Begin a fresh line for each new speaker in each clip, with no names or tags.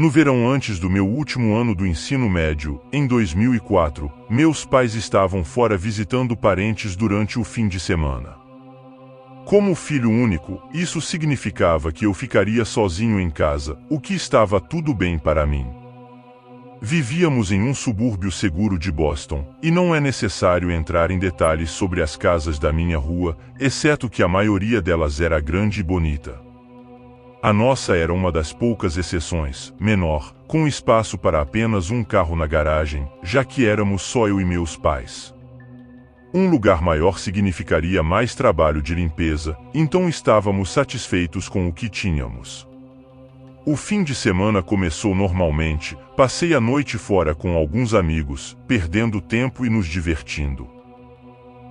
No verão antes do meu último ano do ensino médio, em 2004, meus pais estavam fora visitando parentes durante o fim de semana. Como filho único, isso significava que eu ficaria sozinho em casa, o que estava tudo bem para mim. Vivíamos em um subúrbio seguro de Boston, e não é necessário entrar em detalhes sobre as casas da minha rua, exceto que a maioria delas era grande e bonita. A nossa era uma das poucas exceções, menor, com espaço para apenas um carro na garagem, já que éramos só eu e meus pais. Um lugar maior significaria mais trabalho de limpeza, então estávamos satisfeitos com o que tínhamos. O fim de semana começou normalmente, passei a noite fora com alguns amigos, perdendo tempo e nos divertindo.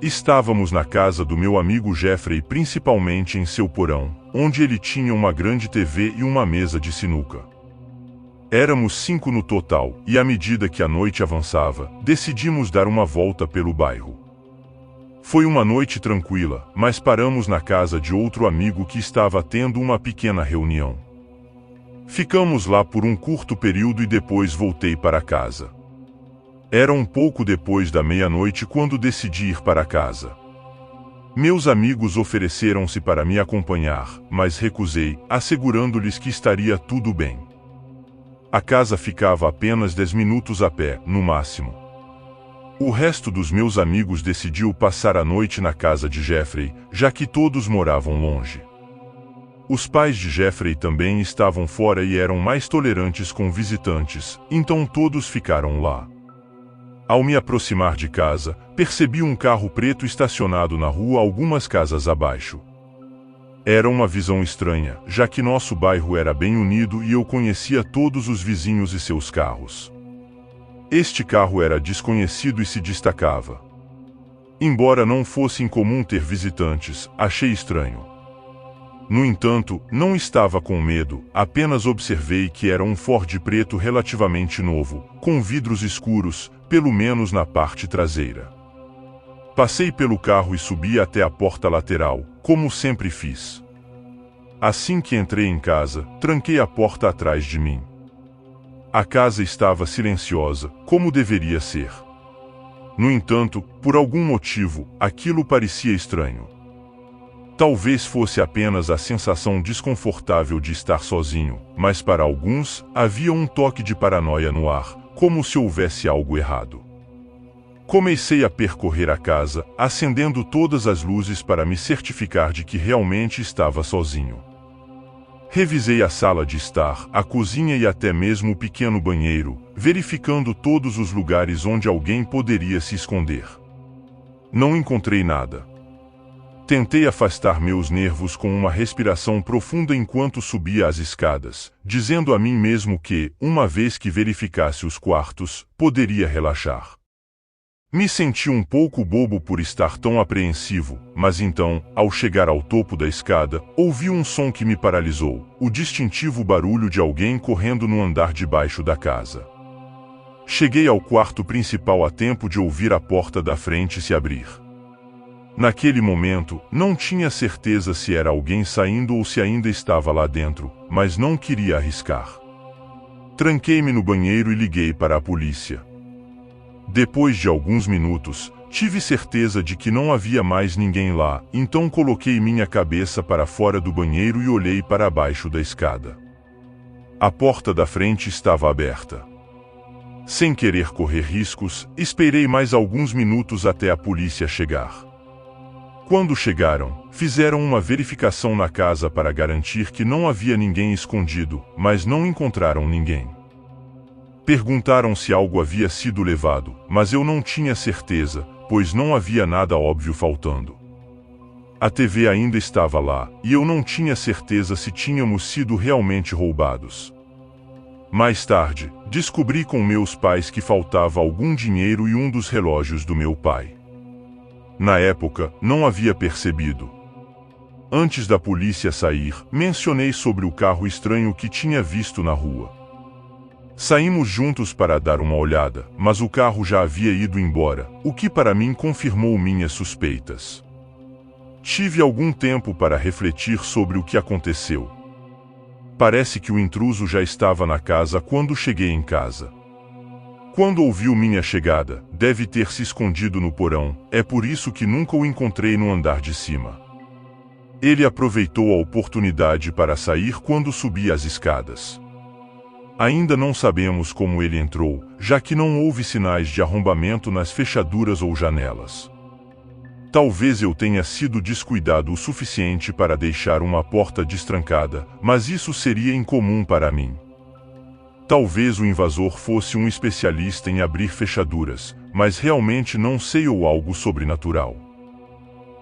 Estávamos na casa do meu amigo Jeffrey, principalmente em seu porão, onde ele tinha uma grande TV e uma mesa de sinuca. Éramos 5 no total, e à medida que a noite avançava, decidimos dar uma volta pelo bairro. Foi uma noite tranquila, mas paramos na casa de outro amigo que estava tendo uma pequena reunião. Ficamos lá por um curto período e depois voltei para casa. Era um pouco depois da meia-noite quando decidi ir para casa. Meus amigos ofereceram-se para me acompanhar, mas recusei, assegurando-lhes que estaria tudo bem. A casa ficava apenas 10 minutos a pé, no máximo. O resto dos meus amigos decidiu passar a noite na casa de Jeffrey, já que todos moravam longe. Os pais de Jeffrey também estavam fora e eram mais tolerantes com visitantes, então todos ficaram lá. Ao me aproximar de casa, percebi um carro preto estacionado na rua algumas casas abaixo. Era uma visão estranha, já que nosso bairro era bem unido e eu conhecia todos os vizinhos e seus carros. Este carro era desconhecido e se destacava. Embora não fosse incomum ter visitantes, achei estranho. No entanto, não estava com medo, apenas observei que era um Ford preto relativamente novo, com vidros escuros, pelo menos na parte traseira. Passei pelo carro e subi até a porta lateral, como sempre fiz. Assim que entrei em casa, tranquei a porta atrás de mim. A casa estava silenciosa, como deveria ser. No entanto, por algum motivo, aquilo parecia estranho. Talvez fosse apenas a sensação desconfortável de estar sozinho, mas para alguns, havia um toque de paranoia no ar, como se houvesse algo errado. Comecei a percorrer a casa, acendendo todas as luzes para me certificar de que realmente estava sozinho. Revisei a sala de estar, a cozinha e até mesmo o pequeno banheiro, verificando todos os lugares onde alguém poderia se esconder. Não encontrei nada. Tentei afastar meus nervos com uma respiração profunda enquanto subia as escadas, dizendo a mim mesmo que, uma vez que verificasse os quartos, poderia relaxar. Me senti um pouco bobo por estar tão apreensivo, mas então, ao chegar ao topo da escada, ouvi um som que me paralisou, o distintivo barulho de alguém correndo no andar de baixo da casa. Cheguei ao quarto principal a tempo de ouvir a porta da frente se abrir. Naquele momento, não tinha certeza se era alguém saindo ou se ainda estava lá dentro, mas não queria arriscar. Tranquei-me no banheiro e liguei para a polícia. Depois de alguns minutos, tive certeza de que não havia mais ninguém lá, então coloquei minha cabeça para fora do banheiro e olhei para baixo da escada. A porta da frente estava aberta. Sem querer correr riscos, esperei mais alguns minutos até a polícia chegar. Quando chegaram, fizeram uma verificação na casa para garantir que não havia ninguém escondido, mas não encontraram ninguém. Perguntaram se algo havia sido levado, mas eu não tinha certeza, pois não havia nada óbvio faltando. A TV ainda estava lá, e eu não tinha certeza se tínhamos sido realmente roubados. Mais tarde, descobri com meus pais que faltava algum dinheiro e um dos relógios do meu pai. Na época, não havia percebido. Antes da polícia sair, mencionei sobre o carro estranho que tinha visto na rua. Saímos juntos para dar uma olhada, mas o carro já havia ido embora, o que para mim confirmou minhas suspeitas. Tive algum tempo para refletir sobre o que aconteceu. Parece que o intruso já estava na casa quando cheguei em casa. Quando ouviu minha chegada, deve ter se escondido no porão, é por isso que nunca o encontrei no andar de cima. Ele aproveitou a oportunidade para sair quando subi as escadas. Ainda não sabemos como ele entrou, já que não houve sinais de arrombamento nas fechaduras ou janelas. Talvez eu tenha sido descuidado o suficiente para deixar uma porta destrancada, mas isso seria incomum para mim. Talvez o invasor fosse um especialista em abrir fechaduras, mas realmente não sei ou algo sobrenatural.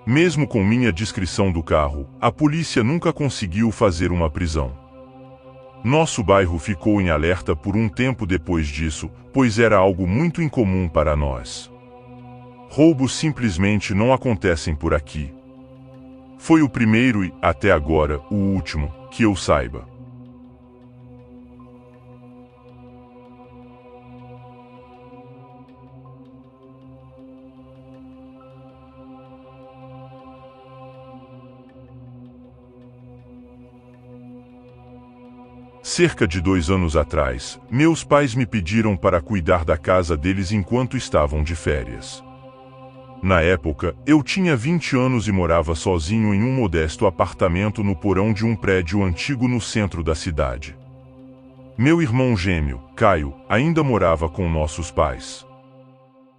Mesmo com minha descrição do carro, a polícia nunca conseguiu fazer uma prisão. Nosso bairro ficou em alerta por um tempo depois disso, pois era algo muito incomum para nós. Roubos simplesmente não acontecem por aqui. Foi o primeiro e, até agora, o último, que eu saiba. Cerca de 2 anos atrás, meus pais me pediram para cuidar da casa deles enquanto estavam de férias. Na época, eu tinha 20 anos e morava sozinho em um modesto apartamento no porão de um prédio antigo no centro da cidade. Meu irmão gêmeo, Caio, ainda morava com nossos pais.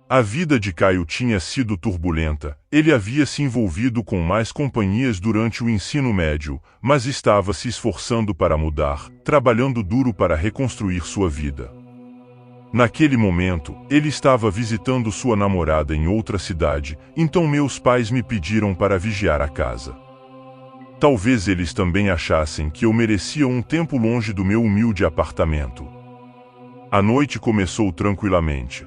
A vida de Caio tinha sido turbulenta, ele havia se envolvido com mais companhias durante o ensino médio, mas estava se esforçando para mudar, trabalhando duro para reconstruir sua vida. Naquele momento, ele estava visitando sua namorada em outra cidade, então meus pais me pediram para vigiar a casa. Talvez eles também achassem que eu merecia um tempo longe do meu humilde apartamento. A noite começou tranquilamente.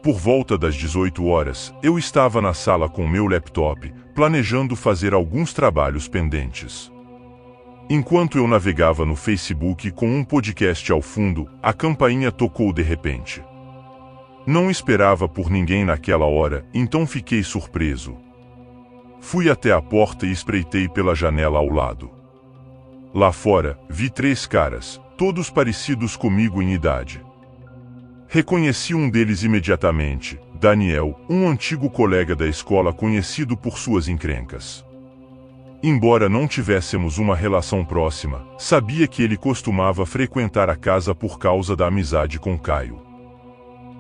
Por volta das 18 horas, eu estava na sala com meu laptop, planejando fazer alguns trabalhos pendentes. Enquanto eu navegava no Facebook com um podcast ao fundo, a campainha tocou de repente. Não esperava por ninguém naquela hora, então fiquei surpreso. Fui até a porta e espreitei pela janela ao lado. Lá fora, vi 3 caras, todos parecidos comigo em idade. Reconheci um deles imediatamente, Daniel, um antigo colega da escola conhecido por suas encrencas. Embora não tivéssemos uma relação próxima, sabia que ele costumava frequentar a casa por causa da amizade com Caio.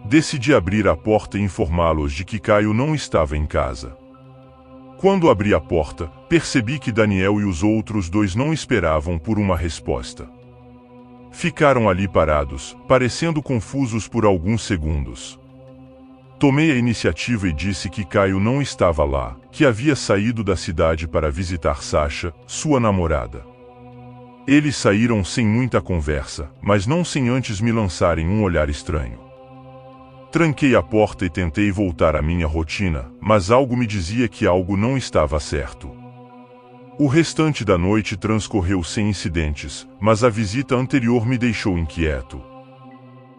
Decidi abrir a porta e informá-los de que Caio não estava em casa. Quando abri a porta, percebi que Daniel e os outros 2 não esperavam por uma resposta. Ficaram ali parados, parecendo confusos por alguns segundos. Tomei a iniciativa e disse que Caio não estava lá, que havia saído da cidade para visitar Sasha, sua namorada. Eles saíram sem muita conversa, mas não sem antes me lançarem um olhar estranho. Tranquei a porta e tentei voltar à minha rotina, mas algo me dizia que algo não estava certo. O restante da noite transcorreu sem incidentes, mas a visita anterior me deixou inquieto.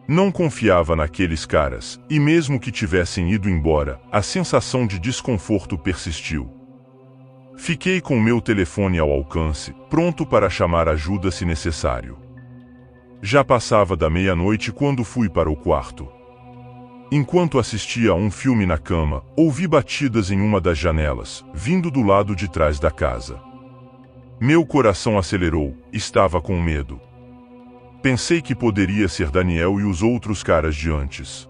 Não confiava naqueles caras, e mesmo que tivessem ido embora, a sensação de desconforto persistiu. Fiquei com meu telefone ao alcance, pronto para chamar ajuda se necessário. Já passava da meia-noite quando fui para o quarto. Enquanto assistia a um filme na cama, ouvi batidas em uma das janelas, vindo do lado de trás da casa. Meu coração acelerou, estava com medo. Pensei que poderia ser Daniel e os outros caras de antes.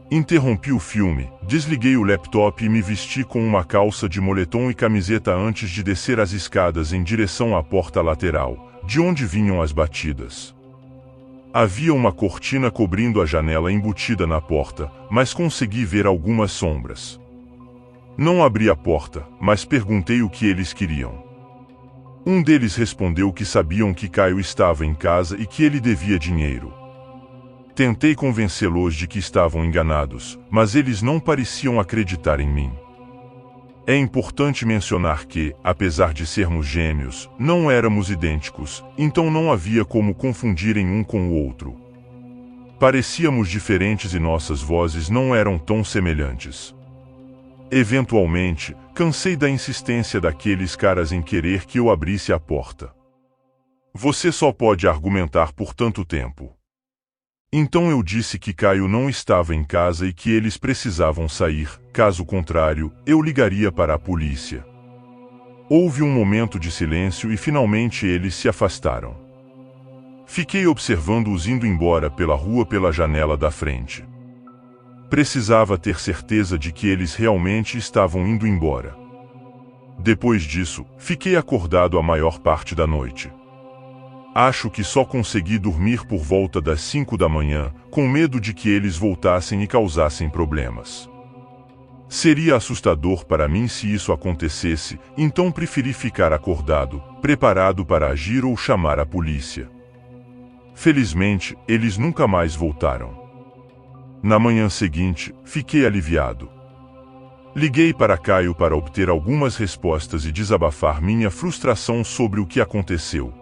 Interrompi o filme, desliguei o laptop e me vesti com uma calça de moletom e camiseta antes de descer as escadas em direção à porta lateral, de onde vinham as batidas. Havia uma cortina cobrindo a janela embutida na porta, mas consegui ver algumas sombras. Não abri a porta, mas perguntei o que eles queriam. Um deles respondeu que sabiam que Caio estava em casa e que ele devia dinheiro. Tentei convencê-los de que estavam enganados, mas eles não pareciam acreditar em mim. É importante mencionar que, apesar de sermos gêmeos, não éramos idênticos, então não havia como confundirem um com o outro. Parecíamos diferentes e nossas vozes não eram tão semelhantes. Eventualmente, cansei da insistência daqueles caras em querer que eu abrisse a porta. Você só pode argumentar por tanto tempo. Então eu disse que Caio não estava em casa e que eles precisavam sair, caso contrário, eu ligaria para a polícia. Houve um momento de silêncio e finalmente eles se afastaram. Fiquei observando-os indo embora pela rua pela janela da frente. Precisava ter certeza de que eles realmente estavam indo embora. Depois disso, fiquei acordado a maior parte da noite. Acho que só consegui dormir por volta das 5 da manhã, com medo de que eles voltassem e causassem problemas. Seria assustador para mim se isso acontecesse, então preferi ficar acordado, preparado para agir ou chamar a polícia. Felizmente, eles nunca mais voltaram. Na manhã seguinte, fiquei aliviado. Liguei para Caio para obter algumas respostas e desabafar minha frustração sobre o que aconteceu.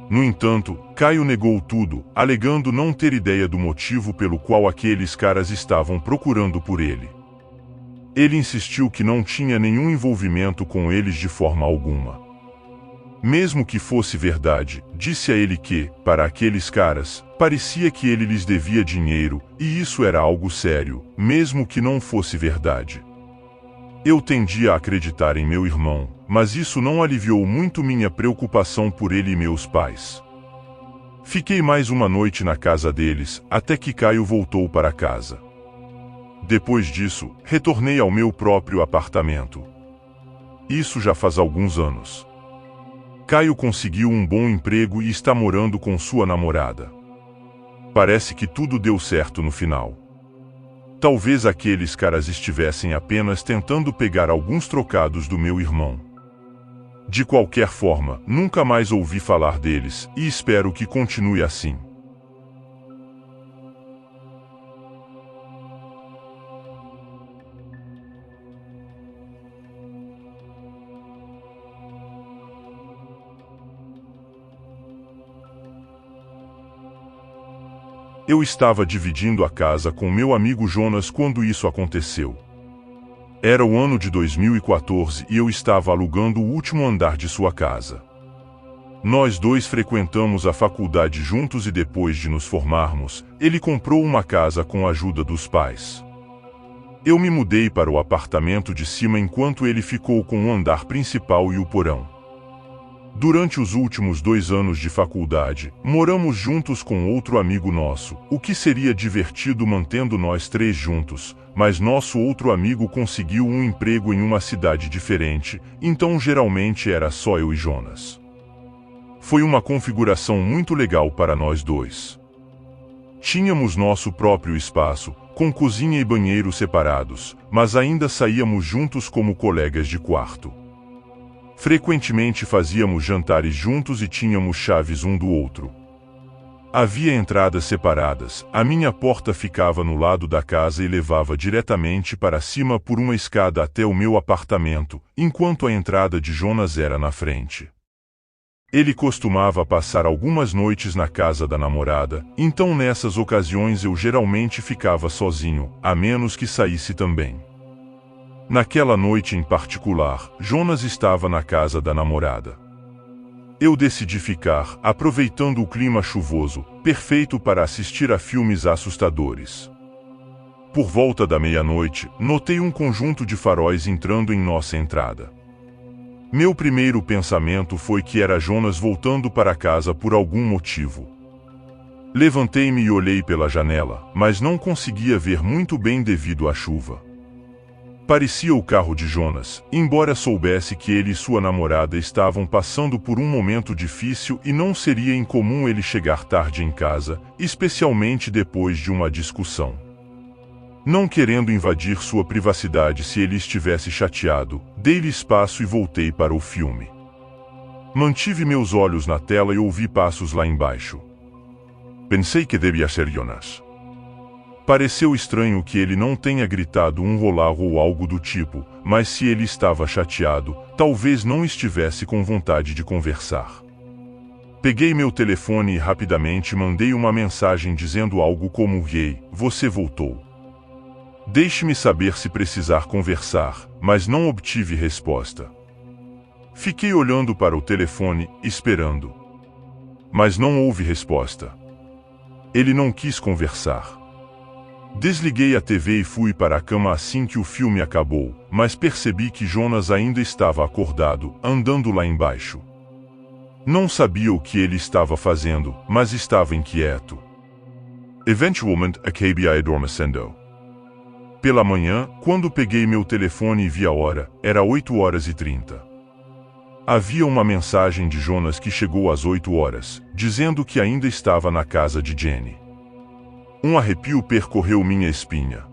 No entanto, Caio negou tudo, alegando não ter ideia do motivo pelo qual aqueles caras estavam procurando por ele. Ele insistiu que não tinha nenhum envolvimento com eles de forma alguma. Mesmo que fosse verdade, disse a ele que, para aqueles caras, parecia que ele lhes devia dinheiro, e isso era algo sério, mesmo que não fosse verdade. Eu tendia a acreditar em meu irmão, mas isso não aliviou muito minha preocupação por ele e meus pais. Fiquei mais uma noite na casa deles, até que Caio voltou para casa. Depois disso, retornei ao meu próprio apartamento. Isso já faz alguns anos. Caio conseguiu um bom emprego e está morando com sua namorada. Parece que tudo deu certo no final. Talvez aqueles caras estivessem apenas tentando pegar alguns trocados do meu irmão. De qualquer forma, nunca mais ouvi falar deles, e espero que continue assim. Eu estava dividindo a casa com meu amigo Jonas quando isso aconteceu. Era o ano de 2014 e eu estava alugando o último andar de sua casa. Nós dois frequentamos a faculdade juntos e depois de nos formarmos, ele comprou uma casa com a ajuda dos pais. Eu me mudei para o apartamento de cima enquanto ele ficou com o andar principal e o porão. Durante os últimos 2 anos de faculdade, moramos juntos com outro amigo nosso, o que seria divertido mantendo nós 3 juntos, mas nosso outro amigo conseguiu um emprego em uma cidade diferente, então geralmente era só eu e Jonas. Foi uma configuração muito legal para nós dois. Tínhamos nosso próprio espaço, com cozinha e banheiro separados, mas ainda saíamos juntos como colegas de quarto. Frequentemente fazíamos jantares juntos e tínhamos chaves um do outro. Havia entradas separadas, a minha porta ficava no lado da casa e levava diretamente para cima por uma escada até o meu apartamento, enquanto a entrada de Jonas era na frente. Ele costumava passar algumas noites na casa da namorada, então nessas ocasiões eu geralmente ficava sozinho, a menos que saísse também. Naquela noite em particular, Jonas estava na casa da namorada. Eu decidi ficar, aproveitando o clima chuvoso, perfeito para assistir a filmes assustadores. Por volta da meia-noite, notei um conjunto de faróis entrando em nossa entrada. Meu primeiro pensamento foi que era Jonas voltando para casa por algum motivo. Levantei-me e olhei pela janela, mas não conseguia ver muito bem devido à chuva. Parecia o carro de Jonas, embora soubesse que ele e sua namorada estavam passando por um momento difícil e não seria incomum ele chegar tarde em casa, especialmente depois de uma discussão. Não querendo invadir sua privacidade se ele estivesse chateado, dei-lhe espaço e voltei para o filme. Mantive meus olhos na tela e ouvi passos lá embaixo. Pensei que devia ser Jonas. Pareceu estranho que ele não tenha gritado um olá ou algo do tipo, mas se ele estava chateado, talvez não estivesse com vontade de conversar. Peguei meu telefone e rapidamente mandei uma mensagem dizendo algo como: "Ei, você voltou. Deixe-me saber se precisar conversar", mas não obtive resposta. Fiquei olhando para o telefone, esperando. Mas não houve resposta. Ele não quis conversar. Desliguei a TV e fui para a cama assim que o filme acabou, mas percebi que Jonas ainda estava acordado, andando lá embaixo. Não sabia o que ele estava fazendo, mas estava inquieto. Eventualmente acabei adormecendo. Pela manhã, quando peguei meu telefone e vi a hora, era 8h30. Havia uma mensagem de Jonas que chegou às 8h, dizendo que ainda estava na casa de Jenny. Um arrepio percorreu minha espinha.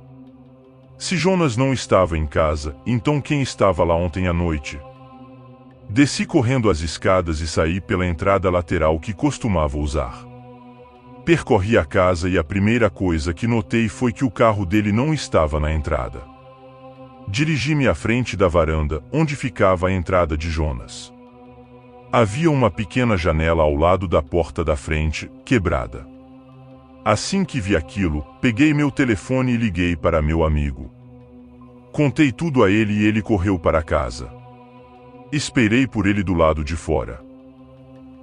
Se Jonas não estava em casa, então quem estava lá ontem à noite? Desci correndo as escadas e saí pela entrada lateral que costumava usar. Percorri a casa e a primeira coisa que notei foi que o carro dele não estava na entrada. Dirigi-me à frente da varanda, onde ficava a entrada de Jonas. Havia uma pequena janela ao lado da porta da frente, quebrada. Assim que vi aquilo, peguei meu telefone e liguei para meu amigo. Contei tudo a ele e ele correu para casa. Esperei por ele do lado de fora.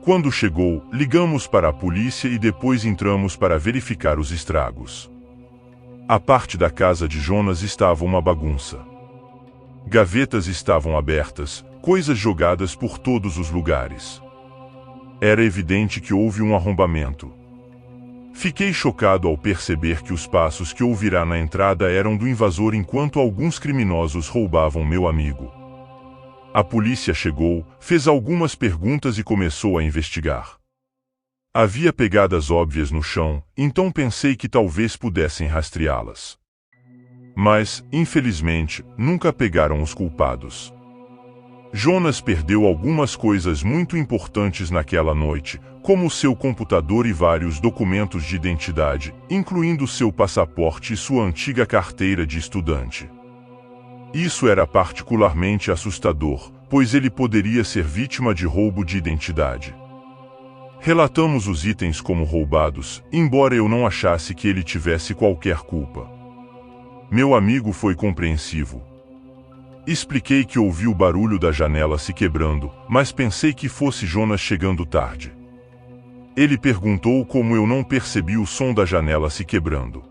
Quando chegou, ligamos para a polícia e depois entramos para verificar os estragos. A parte da casa de Jonas estava uma bagunça. Gavetas estavam abertas, coisas jogadas por todos os lugares. Era evidente que houve um arrombamento. Fiquei chocado ao perceber que os passos que ouvirá na entrada eram do invasor enquanto alguns criminosos roubavam meu amigo. A polícia chegou, fez algumas perguntas e começou a investigar. Havia pegadas óbvias no chão, então pensei que talvez pudessem rastreá-las. Mas, infelizmente, nunca pegaram os culpados. Jonas perdeu algumas coisas muito importantes naquela noite, como seu computador e vários documentos de identidade, incluindo seu passaporte e sua antiga carteira de estudante. Isso era particularmente assustador, pois ele poderia ser vítima de roubo de identidade. Relatamos os itens como roubados, embora eu não achasse que ele tivesse qualquer culpa. Meu amigo foi compreensivo. Expliquei que ouvi o barulho da janela se quebrando, mas pensei que fosse Jonas chegando tarde. Ele perguntou como eu não percebi o som da janela se quebrando.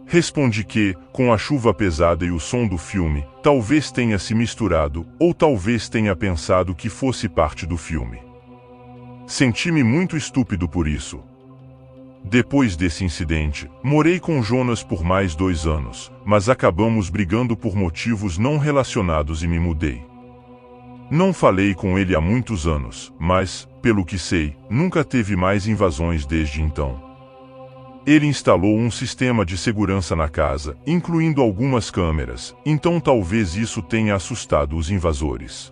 Respondi que, com a chuva pesada e o som do filme, talvez tenha se misturado, ou talvez tenha pensado que fosse parte do filme. Senti-me muito estúpido por isso. Depois desse incidente, morei com Jonas por mais 2 anos, mas acabamos brigando por motivos não relacionados e me mudei. Não falei com ele há muitos anos, mas, pelo que sei, nunca teve mais invasões desde então. Ele instalou um sistema de segurança na casa, incluindo algumas câmeras, então talvez isso tenha assustado os invasores.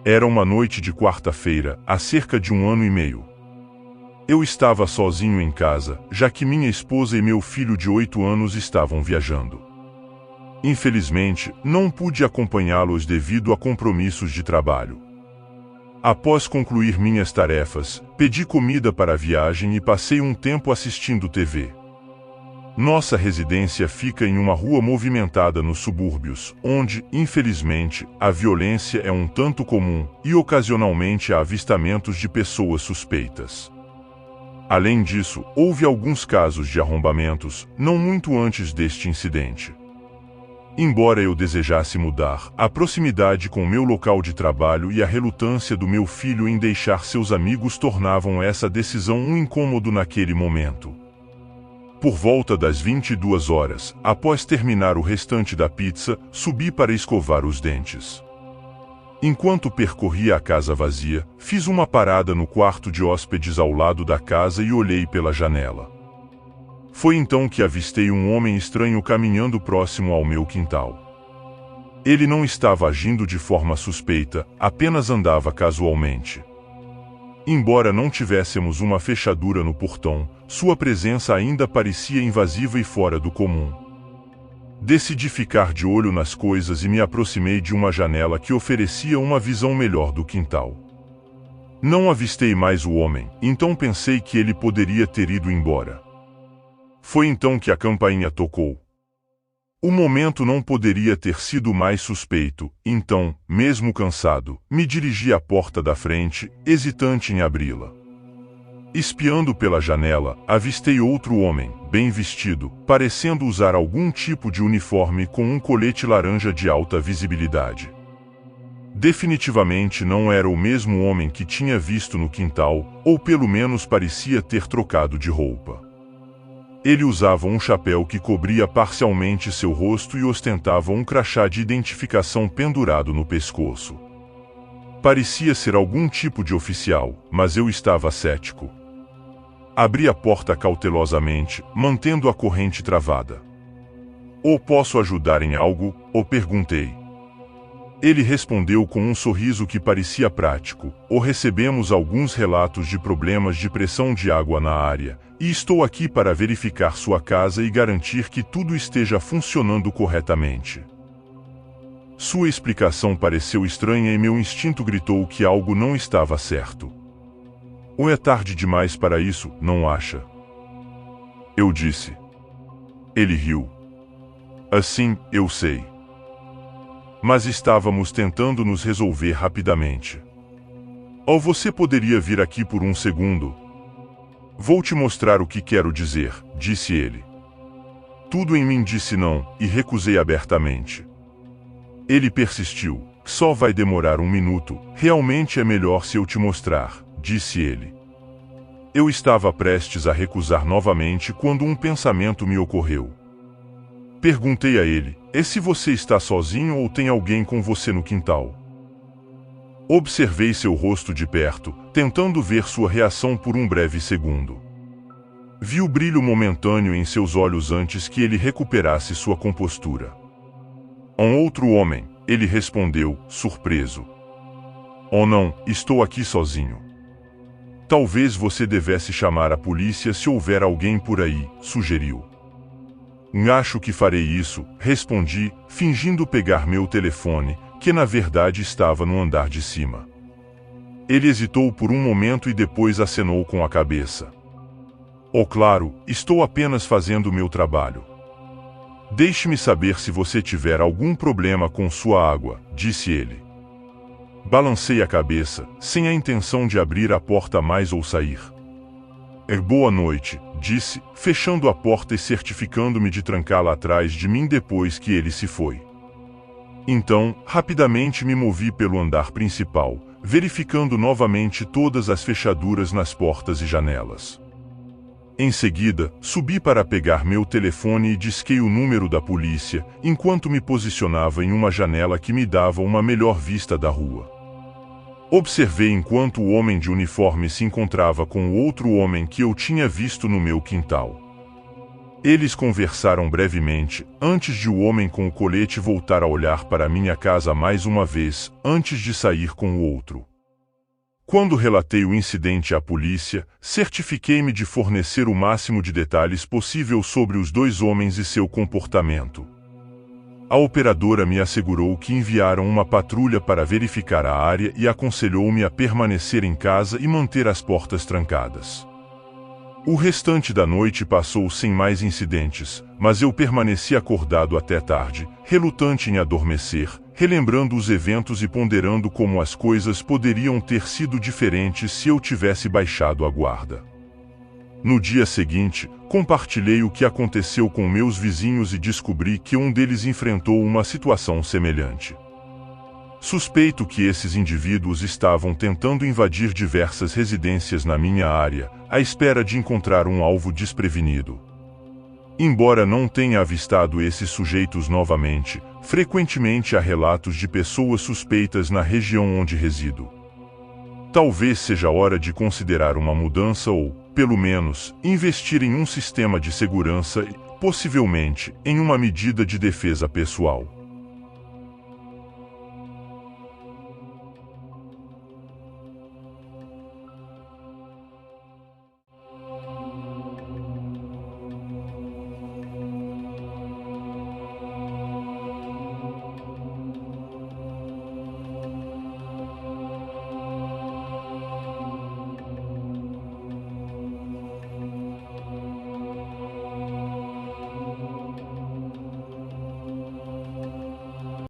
Era uma noite de quarta-feira, há cerca de 1 ano e meio. Eu estava sozinho em casa, já que minha esposa e meu filho de 8 anos estavam viajando. Infelizmente, não pude acompanhá-los devido a compromissos de trabalho. Após concluir minhas tarefas, pedi comida para a viagem e passei um tempo assistindo TV. Nossa residência fica em uma rua movimentada nos subúrbios, onde, infelizmente, a violência é um tanto comum e ocasionalmente há avistamentos de pessoas suspeitas. Além disso, houve alguns casos de arrombamentos, não muito antes deste incidente. Embora eu desejasse mudar, a proximidade com meu local de trabalho e a relutância do meu filho em deixar seus amigos tornavam essa decisão um incômodo naquele momento. Por volta das 22 horas, após terminar o restante da pizza, subi para escovar os dentes. Enquanto percorria a casa vazia, fiz uma parada no quarto de hóspedes ao lado da casa e olhei pela janela. Foi então que avistei um homem estranho caminhando próximo ao meu quintal. Ele não estava agindo de forma suspeita, apenas andava casualmente. Embora não tivéssemos uma fechadura no portão, sua presença ainda parecia invasiva e fora do comum. Decidi ficar de olho nas coisas e me aproximei de uma janela que oferecia uma visão melhor do quintal. Não avistei mais o homem, então pensei que ele poderia ter ido embora. Foi então que a campainha tocou. O momento não poderia ter sido mais suspeito, então, mesmo cansado, me dirigi à porta da frente, hesitante em abri-la. Espiando pela janela, avistei outro homem, bem vestido, parecendo usar algum tipo de uniforme com um colete laranja de alta visibilidade. Definitivamente não era o mesmo homem que tinha visto no quintal, ou pelo menos parecia ter trocado de roupa. Ele usava um chapéu que cobria parcialmente seu rosto e ostentava um crachá de identificação pendurado no pescoço. Parecia ser algum tipo de oficial, mas eu estava cético. Abri a porta cautelosamente, mantendo a corrente travada. "Ou posso ajudar em algo?" perguntei. Ele respondeu com um sorriso que parecia prático. "Recebemos alguns relatos de problemas de pressão de água na área, e estou aqui para verificar sua casa e garantir que tudo esteja funcionando corretamente." Sua explicação pareceu estranha e meu instinto gritou que algo não estava certo. "Ou é tarde demais para isso, não acha?" eu disse. Ele riu. "Assim, eu sei. Mas estávamos tentando nos resolver rapidamente." Você poderia vir aqui por um segundo?" "Vou te mostrar o que quero dizer", disse ele. Tudo em mim disse não, e recusei abertamente. Ele persistiu. "Só vai demorar um minuto, realmente é melhor se eu te mostrar", disse ele. Eu estava prestes a recusar novamente quando um pensamento me ocorreu. Perguntei a ele: "E se você está sozinho ou tem alguém com você no quintal?" Observei seu rosto de perto, tentando ver sua reação por um breve segundo. Vi o brilho momentâneo em seus olhos antes que ele recuperasse sua compostura. "Um outro homem", ele respondeu, surpreso. "Oh não, estou aqui sozinho." "Talvez você devesse chamar a polícia se houver alguém por aí", sugeriu. "Acho que farei isso", respondi, fingindo pegar meu telefone, que na verdade estava no andar de cima. Ele hesitou por um momento e depois acenou com a cabeça. Claro, estou apenas fazendo meu trabalho." "Deixe-me saber se você tiver algum problema com sua água", disse ele. Balancei a cabeça, sem a intenção de abrir a porta mais ou sair. "Boa noite", disse, fechando a porta e certificando-me de trancá-la atrás de mim depois que ele se foi. Então, rapidamente me movi pelo andar principal, verificando novamente todas as fechaduras nas portas e janelas. Em seguida, subi para pegar meu telefone e disquei o número da polícia, enquanto me posicionava em uma janela que me dava uma melhor vista da rua. Observei enquanto o homem de uniforme se encontrava com o outro homem que eu tinha visto no meu quintal. Eles conversaram brevemente, antes de o homem com o colete voltar a olhar para minha casa mais uma vez, antes de sair com o outro. Quando relatei o incidente à polícia, certifiquei-me de fornecer o máximo de detalhes possível sobre os dois homens e seu comportamento. A operadora me assegurou que enviaram uma patrulha para verificar a área e aconselhou-me a permanecer em casa e manter as portas trancadas. O restante da noite passou sem mais incidentes, mas eu permaneci acordado até tarde, relutante em adormecer, relembrando os eventos e ponderando como as coisas poderiam ter sido diferentes se eu tivesse baixado a guarda. No dia seguinte, compartilhei o que aconteceu com meus vizinhos e descobri que um deles enfrentou uma situação semelhante. Suspeito que esses indivíduos estavam tentando invadir diversas residências na minha área, à espera de encontrar um alvo desprevenido. Embora não tenha avistado esses sujeitos novamente, frequentemente há relatos de pessoas suspeitas na região onde resido. Talvez seja hora de considerar uma mudança ou, pelo menos, investir em um sistema de segurança e, possivelmente, em uma medida de defesa pessoal.